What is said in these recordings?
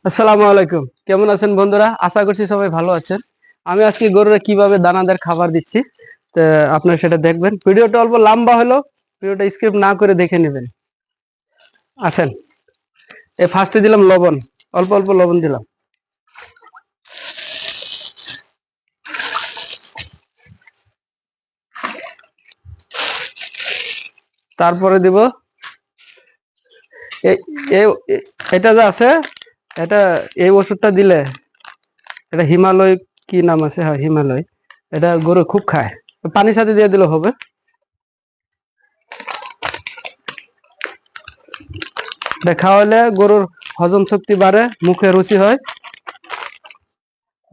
আসসালামু আলাইকুম। কেমন আছেন বন্ধুরা? আশা করছি সবাই ভালো আছেন। আমি আজকে গরুরা কিভাবে দানাদার খাবার দিচ্ছি তো আপনারা সেটা দেখবেন। ভিডিওটা অল্প লম্বা হলো, ভিডিওটা স্কিপ না করে দেখে নেবেন। আসেন, এই ফার্স্টে দিলাম লবণ, অল্প অল্প লবণ দিলাম। তারপরে দিব এটা যে আছে, এটা এই ওষুধটা দিলে, এটা হিমালয় কি নাম আছে, হ্যাঁ হিমালয়, এটা গরু খুব খায়। পানির সাথে দিয়ে দিলে হবে। এটা খাওয়ালে গরুর হজম শক্তি বাড়ে, মুখে রুচি হয়,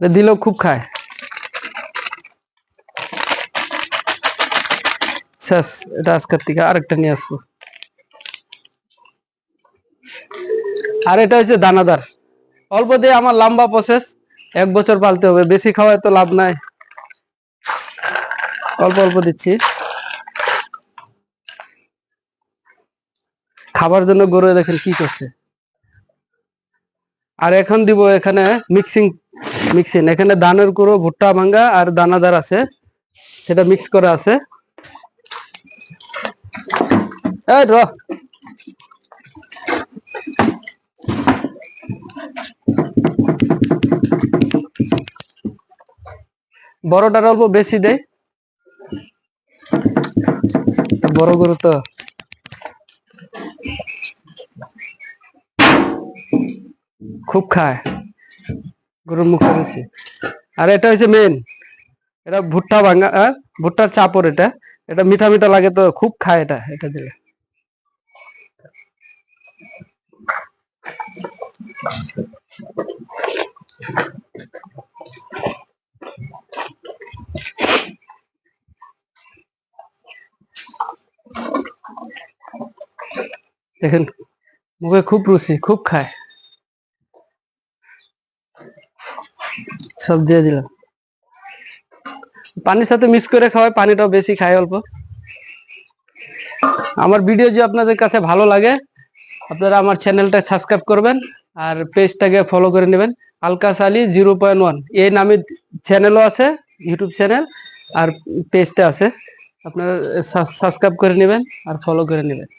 দিলেও খুব খায়। শেষ, এটা আজকের থেকে আরেকটা নিয়ে আসবো। আর এটা হচ্ছে দানাদার, অল্প দিয়ে আমার লম্বা প্রসেস, 1 বছর পালতে হবে, বেশি খাওয়ায় তো লাভ নাই, অল্প অল্প দিচ্ছি। খাবার জন্য গরু দেখেন কি করছে। আর এখন দিব এখানে মিক্সিং এখানে ধানের গুঁড়ো, ভুট্টা ভাঙ্গা আর দানাদার আছে, সেটা মিক্স করা আছে। এই র বড়টার অল্প বেশি দেয়, বড় গরু তো। খুব খায়, গরুর মুখে বেশি। আর এটা হচ্ছে মেন, এটা ভুট্টা ভাঙ্গা, ভুট্টার চাপড়, এটা এটা মিঠা মিঠা লাগে তো খুব খায় এটা, এটা দিলে। দেখেন মুখে খুব রুচি, খুব খায়। সব দিয়ে দিলাম, পানির সাথে মিক্স করে খাওয়ায়, পানিটাও বেশি খায় অল্প। আমার ভিডিও যদি আপনাদের কাছে ভালো লাগে, আপনারা আমার চ্যানেলটা সাবস্ক্রাইব করবেন আর পেজটাকে ফলো করে নেবেন। আলকাস আলী 0.1 এই নামে চ্যানেলও আছে, ইউটিউব চ্যানেল, আর পেজটা আছে, আপনারা সাবস্ক্রাইব করে নেবেন আর ফলো করে নেবেন।